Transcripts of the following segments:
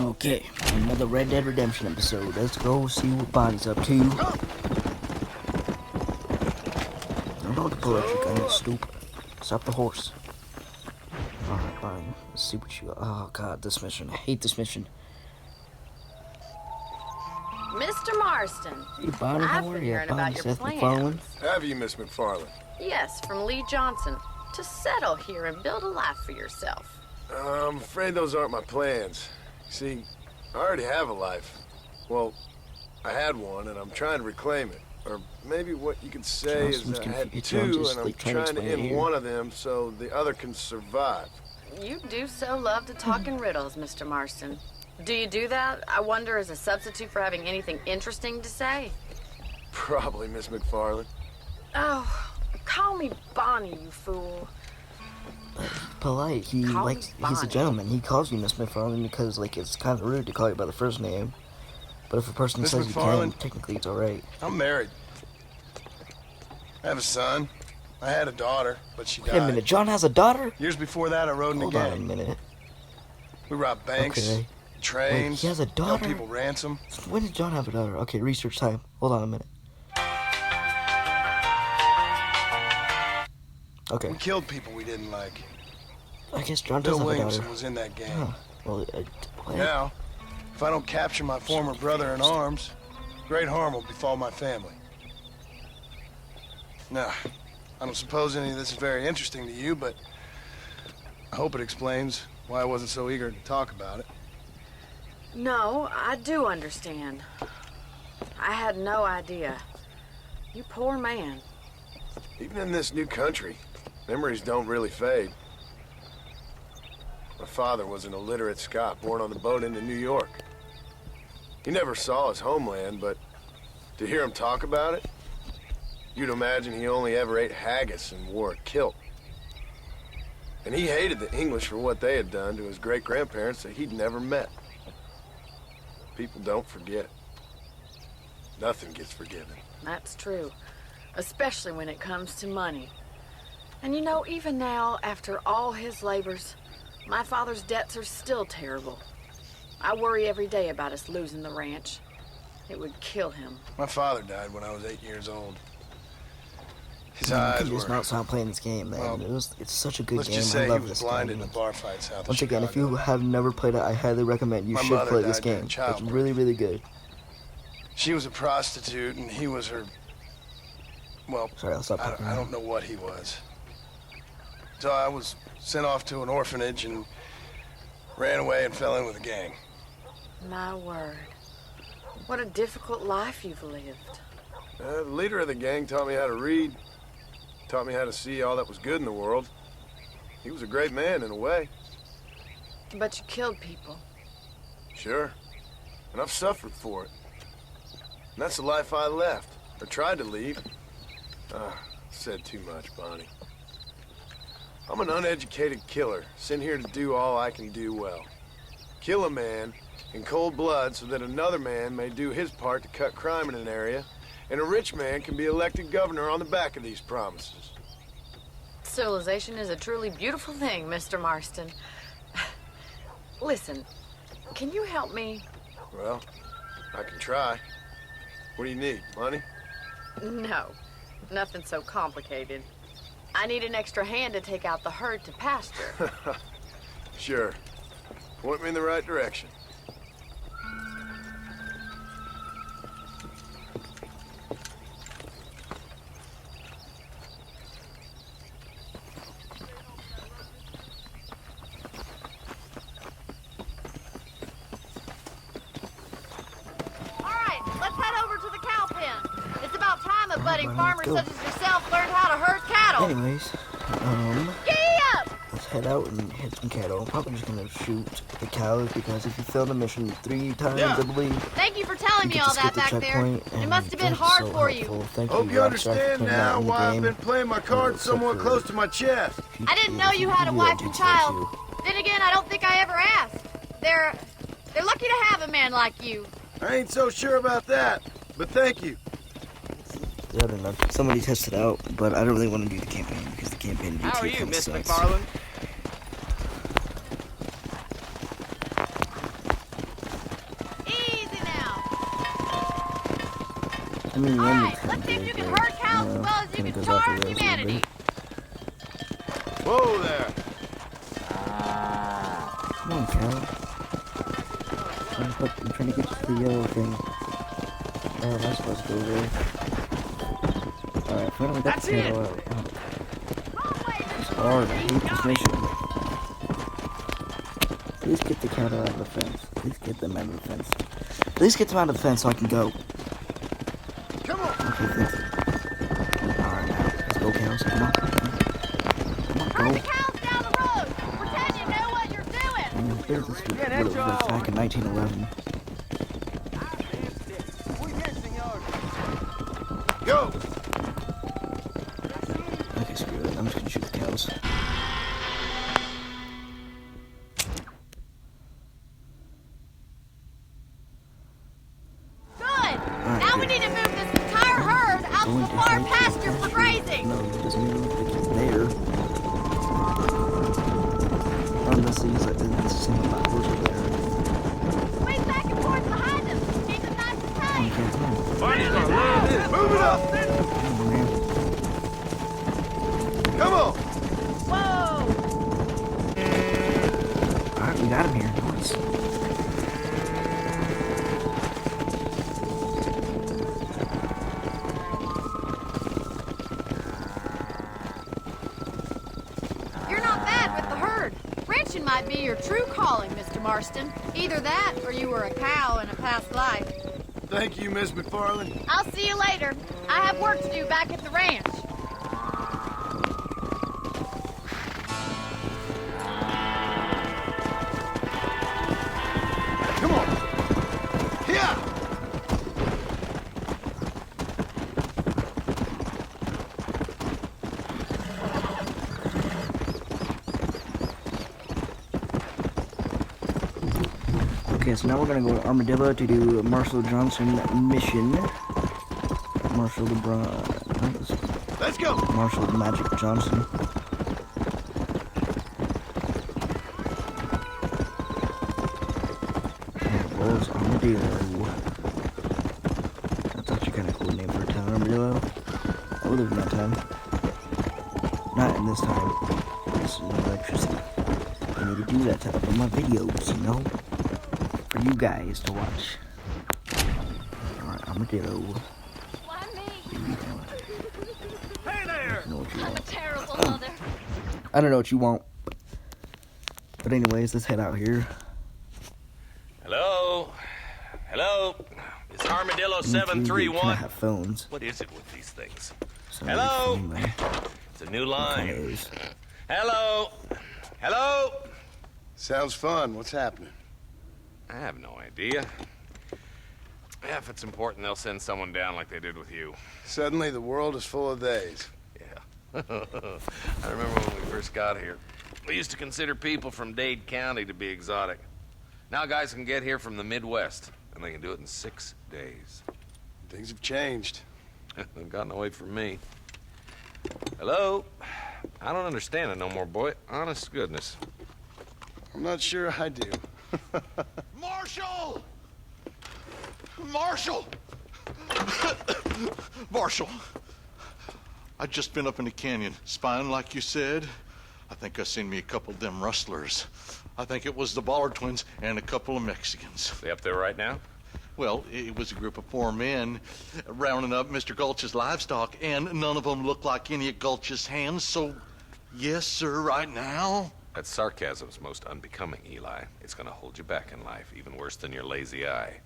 Okay, another Red Dead Redemption episode. Let's go see what Bonnie's up to. I'm about to pull out your gun, you stupid. Stop the horse. Alright, Bonnie, let's see what you got. Oh god, this mission. I hate this mission. Mr. Marston. Hey, Bonnie, how are you? Bonnie, Seth MacFarlane. Have you, Miss MacFarlane? Yes, from Lee Johnson. To settle here and build a life for yourself. I'm afraid those aren't my plans. See, I already have a life. Well, I had one, and I'm trying to reclaim it. Or maybe what you could say is I had two, and I'm trying to end one of them so the other can survive. You do so love to talk in riddles, Mr. Marston. Do you do that, I wonder, as a substitute for having anything interesting to say? Probably, Miss MacFarlane. Oh, call me Bonnie, you fool. Polite. He's a gentleman. He calls you Miss MacFarlane because, like, it's kind of rude to call you by the first name. But if a person says you can, technically it's alright. I'm married. I have a son. I had a daughter, but she died. Wait a minute, John has a daughter? Years before that, I rode in a gang. Hold on a minute. We robbed banks, Okay. trains, Wait, he has a daughter? held people ransom. When did John have a daughter? Okay, research time. Hold on a minute. Okay. We killed people we didn't like. I guess John does Bill have a Williamson daughter. was in that gang. Huh. Well, what? Now, if I don't capture my former brother in arms, great harm will befall my family. Now, I don't suppose any of this is very interesting to you, but I hope it explains why I wasn't so eager to talk about it. No, I do understand. I had no idea. You poor man. Even in this new country, memories don't really fade. My father was an illiterate Scot born on the boat into New York. He never saw his homeland, but to hear him talk about it, you'd imagine he only ever ate haggis and wore a kilt. And he hated the English for what they had done to his great-grandparents that he'd never met. People don't forget. Nothing gets forgiven. That's true. Especially when it comes to money. And you know, even now, after all his labors, my father's debts are still terrible. I worry every day about us losing the ranch. It would kill him. My father died when I was 8 years old. His Man, eyes you just were... not stop playing this game, man. Well, it's such a good Let's game. just I say he love was this blinded game. in a bar fight south of Once again, if Chicago. you have never played it, I highly recommend you My should mother play this died game. during It's childbirth. really, really good. She was a prostitute, and he was her... Well, Sorry, I'll stop talking. I don't know what he was. So I was sent off to an orphanage and ran away and fell in with a gang. My word. What a difficult life you've lived. The leader of the gang taught me how to read, taught me how to see all that was good in the world. He was a great man in a way. But you killed people. Sure. And I've suffered for it. And that's the life I left, or tried to leave. Said too much, Bonnie. I'm an uneducated killer, sent here to do all I can do well. Kill a man in cold blood so that another man may do his part to cut crime in an area, and a rich man can be elected governor on the back of these promises. Civilization is a truly beautiful thing, Mr. Marston. Listen, can you help me? Well, I can try. What do you need, money? No, nothing so complicated. I need an extra hand to take out the herd to pasture. Sure. Point me in the right direction. All right, let's head over to the cow pen. It's about time a budding Let's farmer go. such as yourself learned how to herd cattle. Anyways, Giddy up! let's head out and hit some cattle. I'm probably just gonna shoot the cows because if you fail the mission 3 times, I believe, Thank you for telling you me get all to skip that the back there. checkpoint. It and must have been that's hard so for helpful. you. Thank Hope you Rockstar, for understand putting that now in the why I've game. been playing my cards Except somewhat for- close to my chest. I didn't know you had a wife and child. Then again, I don't think I ever asked. They're lucky to have a man like you. I ain't so sure about that, but thank you. I don't know. Somebody tested out, but I don't really want to do the campaign because the campaign How are GTA you, kinda Miss sucks. MacFarlane? mean, All the right, end let's see if you can goes, hurt cows as well as you kinda can goes off the charm rails a little humanity. bit. Whoa there. Come on, cow. I'm trying to get you to the yellow thing. Oh, am I supposed to go there? Alright, finally got That's the cattle it. out. It's hard, I hate this mission. Please get the cattle out of the fence. Please get them out of the fence. Please get them out of the fence so I can go. Come on. Okay, thank you. Alright, now, let's go, cows. Come on. Come on, Herd go. the cows down the road. Pretend you know what you're doing. There's this what it was back in 1911. Go. Okay, screw it. I'm just gonna shoot the cows. Good. Now we need to move this entire herd out to the far pasture for grazing. No, it doesn't even look like he's there. Unless he's like, this is something about horse over there. Swing back and forth behind them. Keep them nice and tight. Okay, come on. Barney's gonna love this. Move it up. Come on, man. Come on. Whoa. Alright, we got him here. Nice. You're not bad with the herd. Ranching might be your true calling, Mr. Marston. Either that or you were a cow in a past life. Thank you, Miss McFarland. I'll see you later. I have work to do back at the ranch. Come on. Here. Okay, so now we're gonna go to Armadillo to do a Marshall Johnson mission. Marshall LeBron. Let's go. Marshall Magic Johnson. It was Armadillo. That's actually kind of a cool name for a town, Armadillo. I would live in that town. Not in this time. This is electricity. I need to do that to upload my videos, you know? For you guys to watch. Alright, Armadillo. Why me? Hey there. I know what you I'm a want. terrible mother. I don't know what you want. But anyways, let's head out here. Hello? Hello? It's Armadillo Me too, they kinda 731. have phones. What is it with these things? So Hello? phone them. It's a new Kinda line. is. Hello? Hello? Sounds fun. What's happening? I have no idea. Yeah, if it's important, they'll send someone down like they did with you. Suddenly, the world is full of days. Yeah. I remember when we first got here. We used to consider people from Dade County to be exotic. Now guys can get here from the Midwest, and they can do it in 6 days. Things have changed. They've gotten away from me. Hello? I don't understand it no more, boy. Honest to goodness. I'm not sure I do. Marshall! Marshall! Marshall! I just been up in the canyon, spying like you said. I think I seen me a couple of them rustlers. I think it was the Ballard twins and a couple of Mexicans. They up there right now? Well, it was a group of 4 men rounding up Mr. Gulch's livestock, and none of them looked like any of Gulch's hands, so yes, sir, right now. That sarcasm's most unbecoming, Eli. It's gonna hold you back in life, even worse than your lazy eye.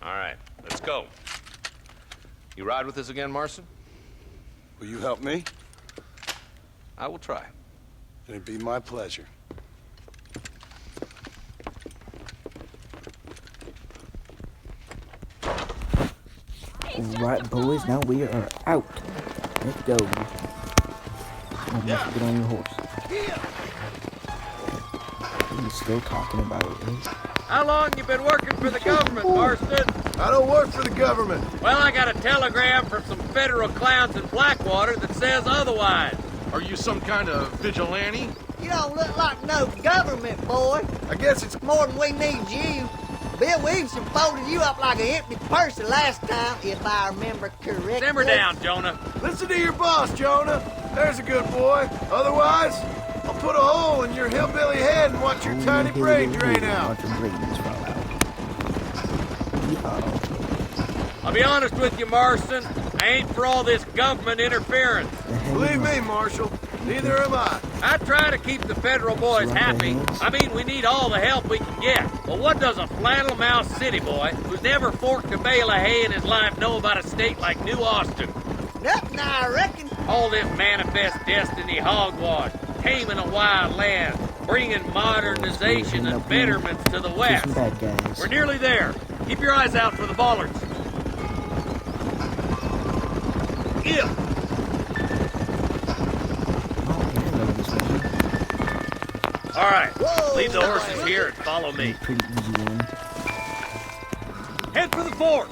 All right, let's go. You ride with us again, Marston? Will you help me? I will try. It'd be my pleasure. Alright, boys, now we are out. Let's go. Oh, yeah. Get on your horse. He's still talking about it. How long you been working for the government, Marston? I don't work for the government. Well, I got a telegram from some federal clowns in Blackwater that says otherwise. Are you some kind of vigilante? You don't look like no government, boy. I guess it's... More than we need you. Bill Williamson folded you up like an empty purse the last time, if I remember correctly. Simmer down, Jonah. Listen to your boss, Jonah. There's a good boy. Otherwise, I'll put a hole in your hillbilly head and watch your tiny brain drain out. Watch your brains fall out. I'll be honest with you, Marston. I ain't for all this government interference. Believe me, Marshal, neither am I. I try to keep the federal boys happy. I mean, we need all the help we can get. But what does a flannel-mouthed city boy who's never forked a bale of hay in his life know about a state like New Austin? Nothing, I reckon. All this manifest destiny hogwash, taming a wild land, bringing modernization and betterments to the west. Bad guys. We're nearly there. Keep your eyes out for the bollards. Yeah. All right, leave the horses here and follow me. Pretty easy one. Head for the fort.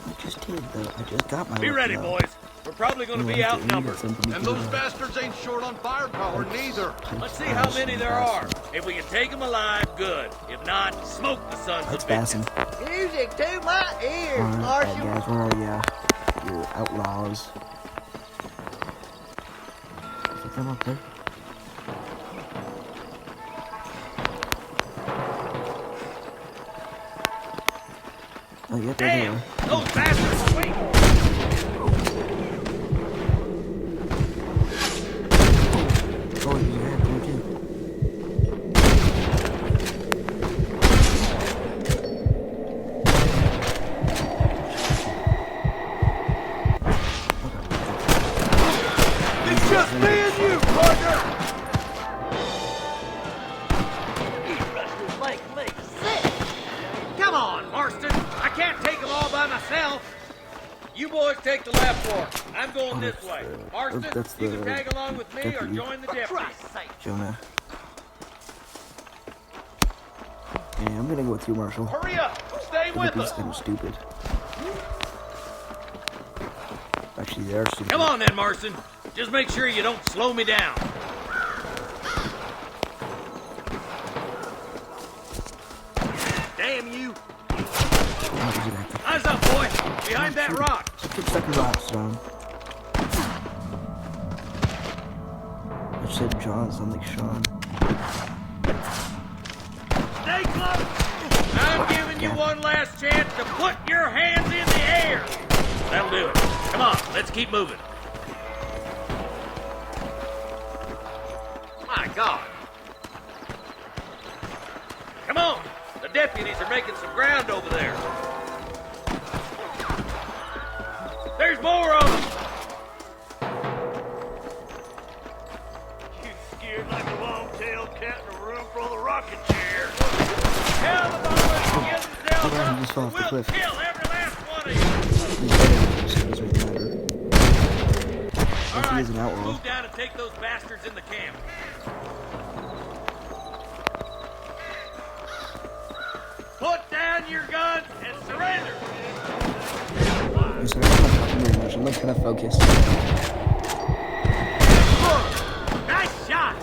I just did though. I just got my. Be ready, though. boys. We're probably going to be outnumbered. And those bastards ain't short on firepower neither. Let's see how many there are. If we can take them alive, good. If not, smoke the sons That's of bitches. Bassin. Music to my ears, Alright, Marshal. bad guys, where are ya? You're outlaws. Is it them up there? Oh, yep, there they Damn! are. Those bastards! Wait! Oh, yeah, there too. It's just me and you, partner! Come on, Marston! I can't take them all by myself! You boys take the left fork. I'm going this way. Marston, that's you can the tag along with me or deputy. join the deputy. Jonah. Yeah, I'm gonna go with you, Marshall. Hurry up! Stay I with think he's us! kind of stupid. Actually, they are stupid. Come on then, Marston. Just make sure you don't slow me down. Damn you! Eyes up, boy! Behind that rock! Keep stuck rocks down. I said John, it sounded like Sean. Stay close! I'm giving you one last chance to put your hands in the air! That'll do it. Come on, let's keep moving. My God! Come on! The deputies are making some ground over there. There's more of them! You scared like a long-tailed cat in a room full of rocking chairs. Tell the boys to get themselves He up, just fell off the we'll cliff. kill every last one of you. All If he right, is an outlaw. move down and take those bastards in the camp. Put down your guns and surrender. I'm sorry, I'm not talking very much. I'm like kind of focused. Nice shot.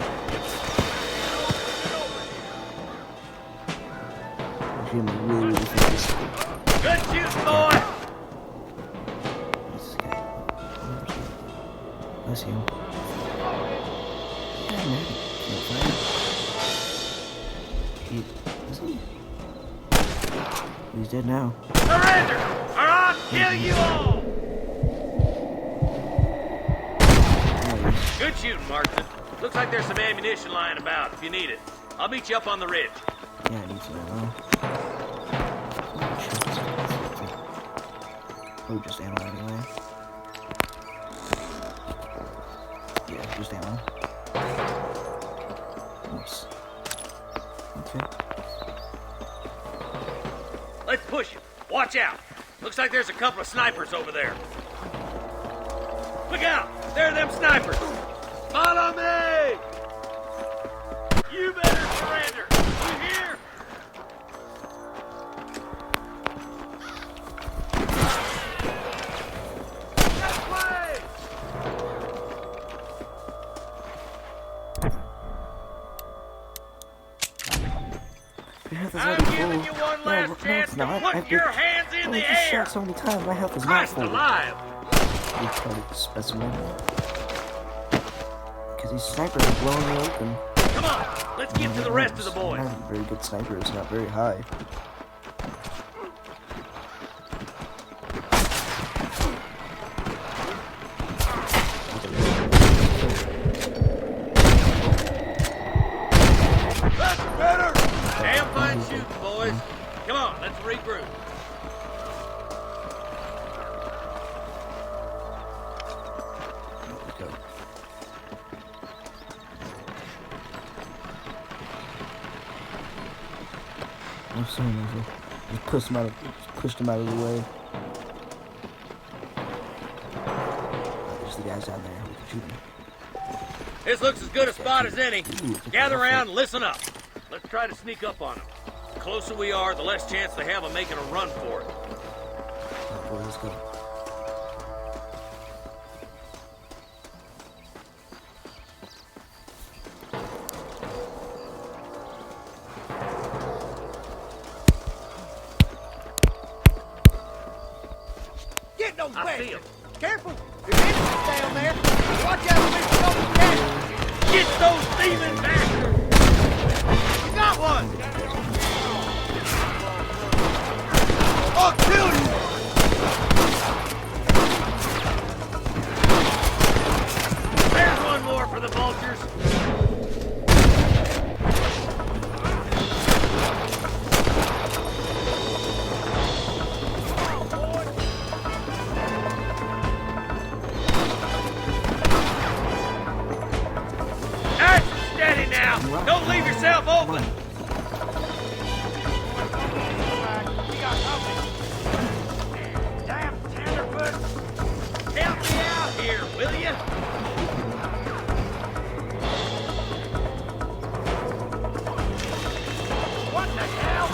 Actually, I'm really, really focused. Good shooting, boy. This guy. I see him. Yeah, man. Can't find him. Is he? He's dead now. Surrender, or I'll kill you all. Good shooting, Marston. Looks like there's some ammunition lying about if you need it. I'll meet you up on the ridge. Yeah, I need to know. Oh, just ammo anyway. Yeah, just ammo. Nice. Okay. Let's push it. Watch out. Looks like there's a couple of snipers over there. Look out! There are them snipers! Follow me! You better surrender! You hear? That way! Your health is I'm already full. giving you one last No, chance it's to not. put I've your been- hands in Oh, the you air. shot so many times. My health is not Christ full. alive! Retarded specimen. Because these snipers are blowing me open. Come on, let's get to the rest of the boys. I'm not a very good sniper. It's not very high. Damn fine shooting, boys. Come on, let's regroup. Let's go. I'm sorry, Michael. Just pushed him out of the way. There's the guys down there. We can shoot them. This looks as good a spot as any. Ooh, Gather around and listen up. Let's try to sneak up on them. The closer we are, the less chance they have of making a run for it. Alright, boys, let's go. Get those I back. see 'em. Careful. There's enemies down there. Watch out for Mr. Cat. Get those demon bastards! You got one. I'll kill you. There's one more for the vultures. Nice and steady now. Don't leave yourself open. Damn tenderfoot. Help me out here, will you? What the hell?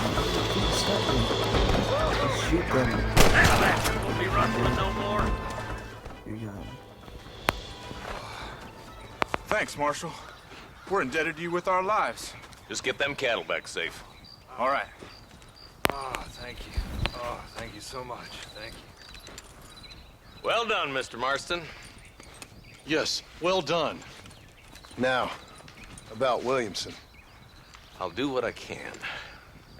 Just shoot them. That bastard won't be rustling no more. Here you go. Thanks, Marshal. We're indebted to you with our lives. Just get them cattle back safe. All right. Oh, thank you. Oh, thank you so much. Thank you. Well done, Mr. Marston. Yes, well done. Now, about Williamson. I'll do what I can.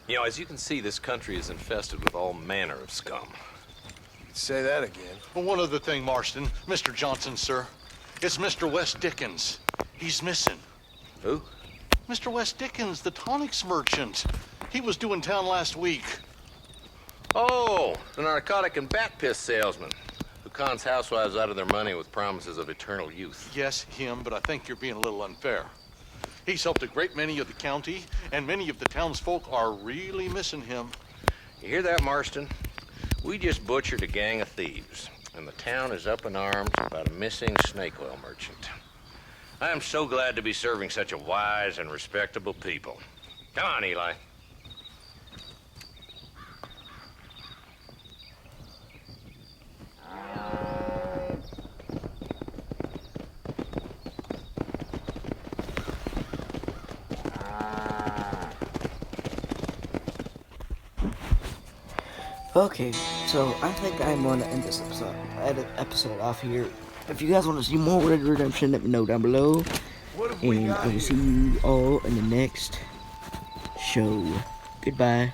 You know, as you can see, this country is infested with all manner of scum. Say that again. Well, one other thing, Marston. Mr. Johnson, sir. It's Mr. West Dickens. He's missing. Who? Mr. West Dickens, the tonics merchant. He was due in town last week. Oh, the narcotic and bat piss salesman who cons housewives out of their money with promises of eternal youth. Yes, him, but I think you're being a little unfair. He's helped a great many of the county, and many of the townsfolk are really missing him. You hear that, Marston? We just butchered a gang of thieves, and the town is up in arms about a missing snake oil merchant. I am so glad to be serving such a wise and respectable people. Come on, Eli. Okay, so I think I'm going to end this episode off here. If you guys want to see more Red Dead Redemption, let me know down below. And I will see you all in the next show. Goodbye.